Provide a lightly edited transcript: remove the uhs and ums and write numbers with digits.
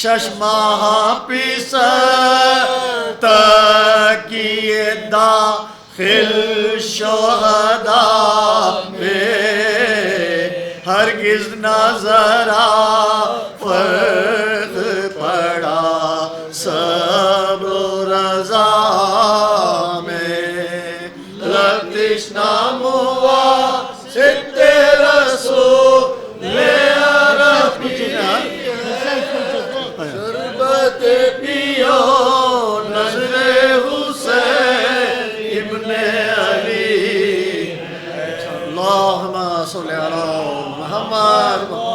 ششماہ پیس تکیے داخل شہداء میں ہرگز نہ ذرا فرق پڑا صبر و رضا میں لفتش ناموا ست رسول عربی شربت پیو نظر حسین ابن علی اللہم صلی علی محمد